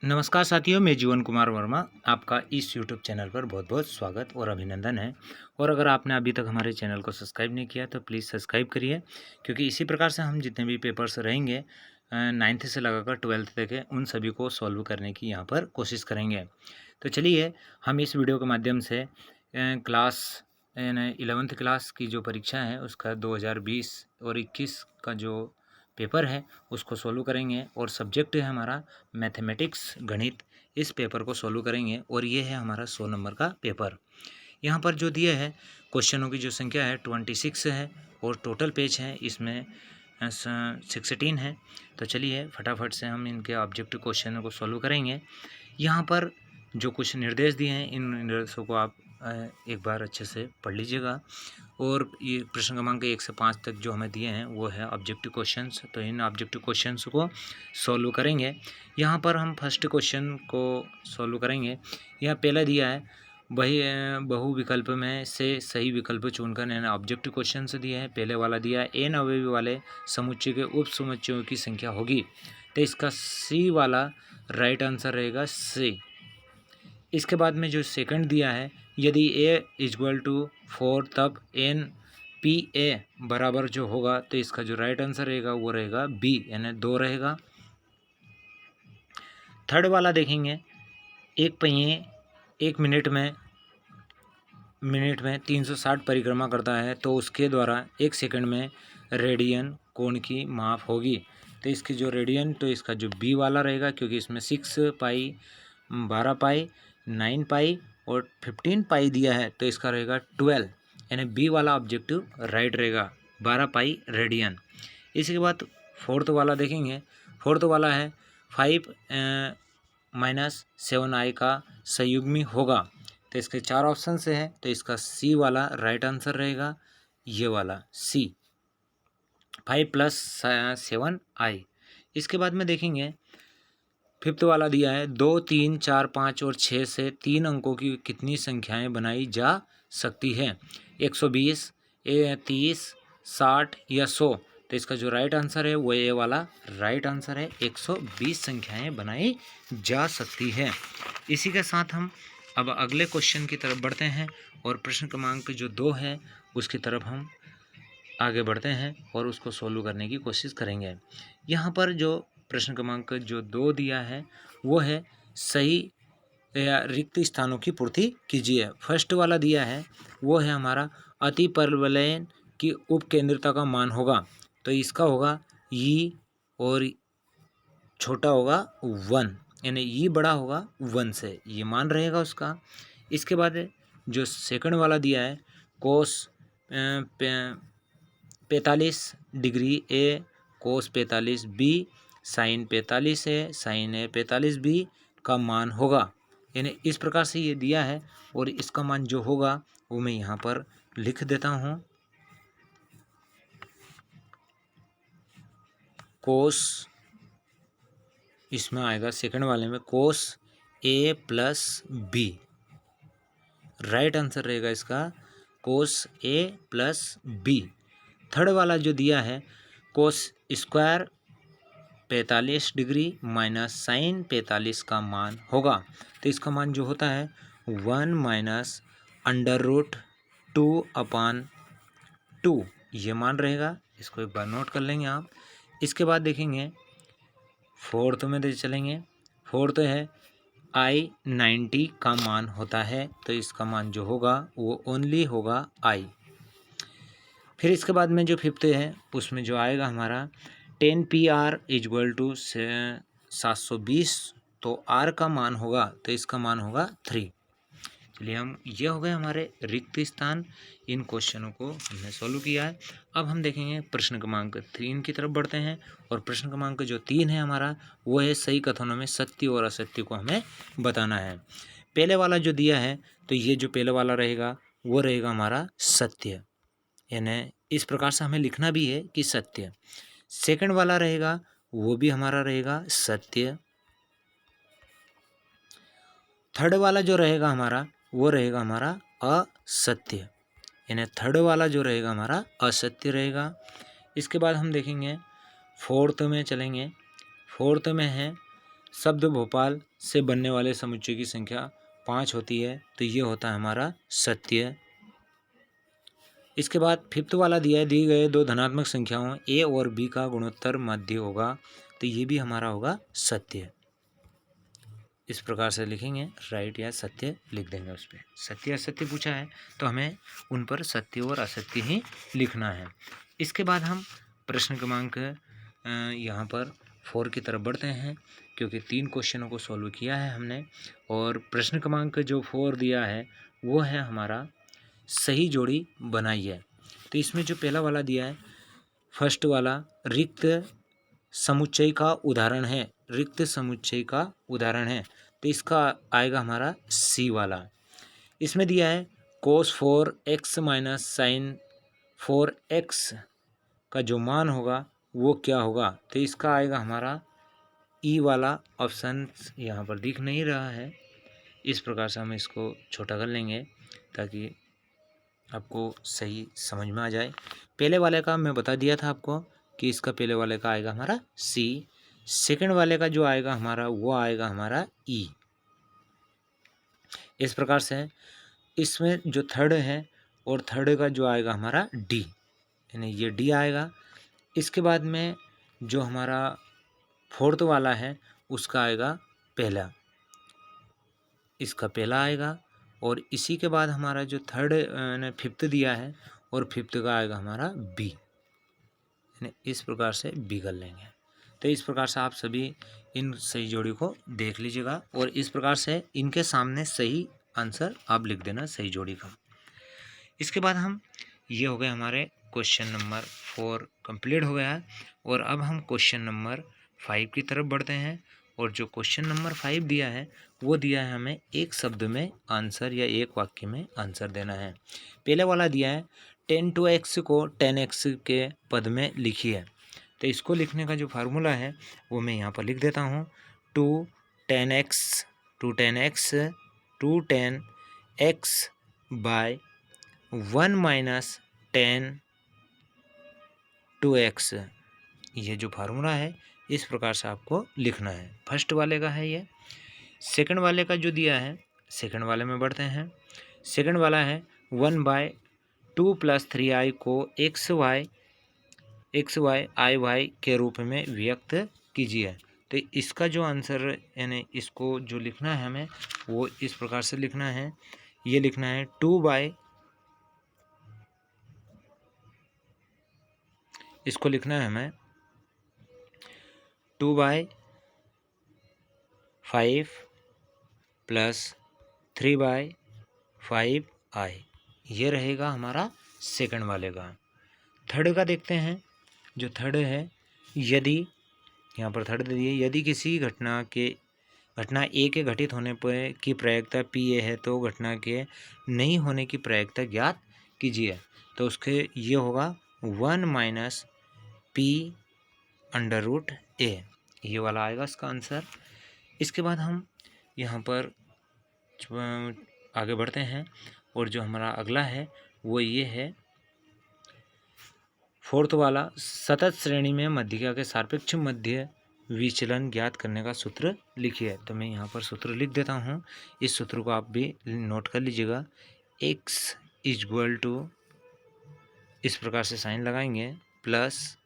नमस्कार साथियों, मैं जीवन कुमार वर्मा आपका इस यूट्यूब चैनल पर बहुत बहुत स्वागत और अभिनंदन है। और अगर आपने अभी तक हमारे चैनल को सब्सक्राइब नहीं किया तो प्लीज़ सब्सक्राइब करिए, क्योंकि इसी प्रकार से हम जितने भी पेपर्स रहेंगे 9th से लगाकर 12th तक के उन सभी को सॉल्व करने की यहाँ पर कोशिश करेंगे। तो चलिए हम इस वीडियो के माध्यम से क्लास 11th क्लास की जो परीक्षा है उसका 2020 और 21 का जो पेपर है उसको सोल्व करेंगे। और सब्जेक्ट है हमारा मैथमेटिक्स गणित। इस पेपर को सोल्व करेंगे और ये है हमारा 100 नंबर का पेपर। यहाँ पर जो दिया है क्वेश्चनों की जो संख्या है 26 है और टोटल पेज है इसमें 16 है। तो चलिए फटाफट से हम इनके ऑब्जेक्टिव क्वेश्चनों को सोल्व करेंगे। यहाँ पर जो कुछ निर्देश दिए हैं इन निर्देशों को आप एक बार अच्छे से पढ़ लीजिएगा। और ये प्रश्न क्रमांक 1 से 5 तक जो हमें दिए हैं वो है ऑब्जेक्टिव क्वेश्चंस। तो इन ऑब्जेक्टिव क्वेश्चंस को सॉल्व करेंगे। यहाँ पर हम फर्स्ट क्वेश्चन को सॉल्व करेंगे। यहाँ पहला दिया है वही बहु विकल्प में से सही विकल्प चुनकर, यानी ऑब्जेक्टिव क्वेश्चन से दिया है। पहले वाला दिया है n अवयवी वाले समुच्चय के उप समुच्चयों की संख्या होगी, तो इसका सी वाला राइट आंसर रहेगा सी। इसके बाद में जो सेकंड दिया है, यदि a इक्वल टू 4 तब n पी ए बराबर जो होगा, तो इसका जो राइट आंसर रहेगा वो रहेगा बी, यानी 2 रहेगा। थर्ड वाला देखेंगे, एक पहिए 1 मिनट में 360 परिक्रमा करता है, तो उसके द्वारा 1 सेकंड में रेडियन कोण की माप होगी। तो इसकी जो रेडियन, तो इसका जो बी वाला रहेगा, क्योंकि इसमें 6 पाई 12 पाई 9 पाई और 15 पाई दिया है, तो इसका रहेगा 12, यानी बी वाला ऑब्जेक्टिव राइट रहेगा, 12 पाई रेडियन। इसके बाद फोर्थ वाला देखेंगे। फोर्थ वाला है 5 माइनस 7i का संयुग्मी होगा, तो इसके 4 ऑप्शन से है, तो इसका सी वाला राइट आंसर रहेगा, ये वाला सी, 5 प्लस 7i। इसके बाद में देखेंगे फिफ्थ वाला दिया है 2 3 4 5 और 6 से 3 अंकों की कितनी संख्याएं बनाई जा सकती है, 120 30 60 या 100। तो इसका जो राइट आंसर है वो ये वाला राइट आंसर है, 120 संख्याएं बनाई जा सकती है। इसी के साथ हम अब अगले क्वेश्चन की तरफ बढ़ते हैं और प्रश्न क्रमांक जो 2 है उसकी तरफ हम आगे बढ़ते हैं और उसको सोल्व करने की कोशिश करेंगे। यहाँ पर जो प्रश्न क्रमांक जो 2 दिया है वो है सही या रिक्त स्थानों की पूर्ति कीजिए। फर्स्ट वाला दिया है वो है हमारा अति परवलयन की उपकेंद्रता का मान होगा, तो इसका होगा ई और छोटा होगा 1, यानी ई बड़ा होगा 1 से, ये मान रहेगा उसका। इसके बाद जो सेकंड वाला दिया है कोस 45 डिग्री ए कोस 45 बी साइन 45 है साइन ए 45 बी का मान होगा, यानी इस प्रकार से ये दिया है। और इसका मान जो होगा वो मैं यहाँ पर लिख देता हूँ, कोस इसमें आएगा सेकंड वाले में cos A plus B, right answer रहेगा इसका cos A plus B. Third वाला जो दिया है cos square 45 degree minus sine 45 का मान होगा, तो इसका मान जो होता है 1 माइनस अंडर रूट 2/2, ये मान रहेगा। इसको एक बार नोट कर लेंगे आप। इसके बाद देखेंगे फोर्थ में दे चलेंगे। फोर्थ है I90 का मान होता है, तो इसका मान जो होगा वो ओनली होगा I। फिर इसके बाद में जो फिफ्थ है उसमें जो आएगा हमारा 10PR इक्वल टू 720, तो R का मान होगा, तो इसका मान होगा 3। चलिए हम ये हो गए हमारे रिक्त स्थान। इन क्वेश्चनों को हमने सॉल्व किया है। अब हम देखेंगे प्रश्न क्रमांक 3 की तरफ बढ़ते हैं। और प्रश्न क्रमांक जो 3 है हमारा वो है सही कथनों में सत्य और असत्य को हमें बताना है। पहले वाला जो दिया है, तो ये जो पहले वाला रहेगा वो रहेगा हमारा सत्य, यानी इस प्रकार से हमें लिखना भी है कि सत्य। सेकंड वाला रहेगा वो भी हमारा रहेगा सत्य। थर्ड वाला जो रहेगा हमारा वो रहेगा हमारा असत्य, यानी थर्ड वाला जो रहेगा हमारा असत्य रहेगा। इसके बाद हम देखेंगे फोर्थ में चलेंगे। फोर्थ में है शब्द भोपाल से बनने वाले समुच्चय की संख्या 5 होती है, तो ये होता है हमारा सत्य। इसके बाद फिफ्थ वाला दिया है, दी गए दो धनात्मक संख्याओं ए और बी का गुणोत्तर मध्य होगा, तो ये भी हमारा होगा सत्य। इस प्रकार से लिखेंगे, राइट या सत्य लिख देंगे। उस पर सत्य असत्य पूछा है तो हमें उन पर सत्य और असत्य ही लिखना है। इसके बाद हम प्रश्न क्रमांक यहाँ पर 4 की तरफ बढ़ते हैं, क्योंकि 3 क्वेश्चनों को सॉल्व किया है हमने। और प्रश्न क्रमांक जो 4 दिया है वो है हमारा सही जोड़ी बनाइए। तो इसमें जो पहला वाला दिया है, फर्स्ट वाला रिक्त समुच्चय का उदाहरण है, रिक्त समुच्चय का उदाहरण है, तो इसका आएगा हमारा सी वाला। इसमें दिया है cos 4x minus sign 4x का जो मान होगा वो क्या होगा, तो इसका आएगा हमारा ई वाला। ऑप्शन यहाँ पर दिख नहीं रहा है, इस प्रकार से हम इसको छोटा कर लेंगे ताकि आपको सही समझ में आ जाए। पहले वाले का मैं बता दिया था आपको कि इसका पहले वाले का आएगा हमारा सी, सेकंड वाले का जो आएगा हमारा वो आएगा हमारा ई। इस प्रकार से इसमें जो थर्ड है और थर्ड का जो आएगा हमारा डी, यानी ये डी आएगा। इसके बाद में जो हमारा फोर्थ वाला है उसका आएगा पहला, इसका पहला आएगा। और इसी के बाद हमारा जो थर्ड ने फिफ्थ दिया है और फिफ्थ का आएगा हमारा बी, यानी इस प्रकार से बी कर लेंगे। तो इस प्रकार से आप सभी इन सही जोड़ी को देख लीजिएगा और इस प्रकार से इनके सामने सही आंसर आप लिख देना सही जोड़ी का। इसके बाद हम ये हो गए हमारे क्वेश्चन नंबर 4 कंप्लीट हो गया है। और अब हम क्वेश्चन नंबर 5 की तरफ बढ़ते हैं। और जो क्वेश्चन नंबर 5 दिया है वो दिया है हमें एक शब्द में आंसर या एक वाक्य में आंसर देना है। पहले वाला दिया है 10x को 10x के पद में लिखिए, तो इसको लिखने का जो फार्मूला है वो मैं यहाँ पर लिख देता हूँ। 2 10x बाय 1 माइनस 10 2x, ये जो फार्मूला है इस प्रकार से आपको लिखना है। फर्स्ट वाले का है ये। सेकंड वाले का जो दिया है, सेकंड वाले में बढ़ते हैं। सेकंड वाला है 1/2 + 3i को xy iy के रूप में व्यक्त कीजिए। तो इसका जो आंसर यानी इसको जो लिखना है हमें वो इस प्रकार से लिखना है। ये लिखना है इसको लिखना है हमें 2/5 + 3/5i, ये रहेगा हमारा सेकंड वाले का। थर्ड का देखते हैं। जो थर्ड है, यदि यहाँ पर थर्ड दिए, यदि किसी घटना ए के घटित होने पर की प्रायिकता पी ए है तो घटना के नहीं होने की प्रायिकता ज्ञात कीजिए। तो उसके ये होगा 1 माइनस p√a, ये वाला आएगा इसका आंसर। इसके बाद हम यहाँ पर आगे बढ़ते हैं और जो हमारा अगला है वो ये है फोर्थ वाला, सतत श्रेणी में मध्यिका के सापेक्ष मध्य विचलन ज्ञात करने का सूत्र लिखिए। तो मैं यहाँ पर सूत्र लिख देता हूँ, इस सूत्र को आप भी नोट कर लीजिएगा। x = इस प्रकार से साइन लगाएंगे प्लस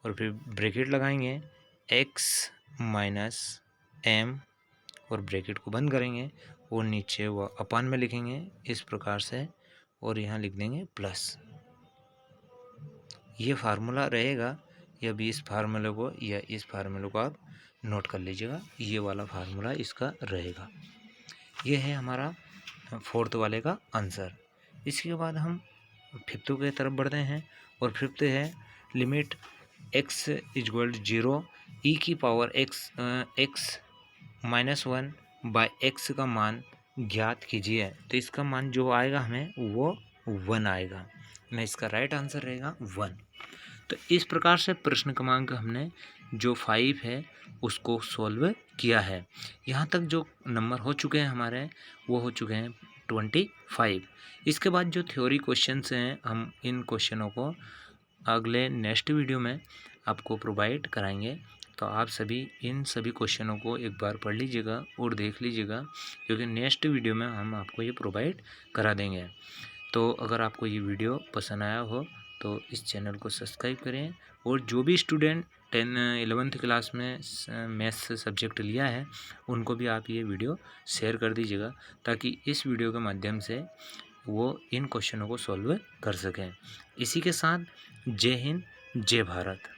और फिर ब्रैकेट लगाएंगे x माइनस m और ब्रैकेट को बंद करेंगे और नीचे वो अपान में लिखेंगे इस प्रकार से और यहाँ लिख देंगे प्लस। ये फार्मूला रहेगा, या भी इस फार्मूले को या इस फार्मूले को आप नोट कर लीजिएगा, ये वाला फार्मूला इसका रहेगा। ये है हमारा फोर्थ वाले का आंसर। इसके बाद हम फिफ्थ की तरफ बढ़ते हैं और फिफ्थ है लिमिट x = 0 e⁻x-1/x का मान ज्ञात कीजिए। तो इसका मान जो आएगा हमें वो 1 आएगा, मैं इसका राइट आंसर रहेगा 1। तो इस प्रकार से प्रश्न क्रमांक हमने जो 5 है उसको सॉल्व किया है। यहाँ तक जो नंबर हो चुके हैं हमारे वो हो चुके हैं 25। इसके बाद जो थ्योरी क्वेश्चंस हैं हम इन क्वेश्चनों को अगले नेक्स्ट वीडियो में आपको प्रोवाइड कराएंगे। तो आप सभी इन सभी क्वेश्चनों को एक बार पढ़ लीजिएगा और देख लीजिएगा, क्योंकि नेक्स्ट वीडियो में हम आपको ये प्रोवाइड करा देंगे। तो अगर आपको ये वीडियो पसंद आया हो तो इस चैनल को सब्सक्राइब करें, और जो भी स्टूडेंट 11th क्लास में मैथ्स सब्जेक्ट लिया है उनको भी आप ये वीडियो शेयर कर दीजिएगा, ताकि इस वीडियो के माध्यम से वो इन क्वेश्चनों को सॉल्व कर सकें। इसी के साथ जय हिंद, जय भारत।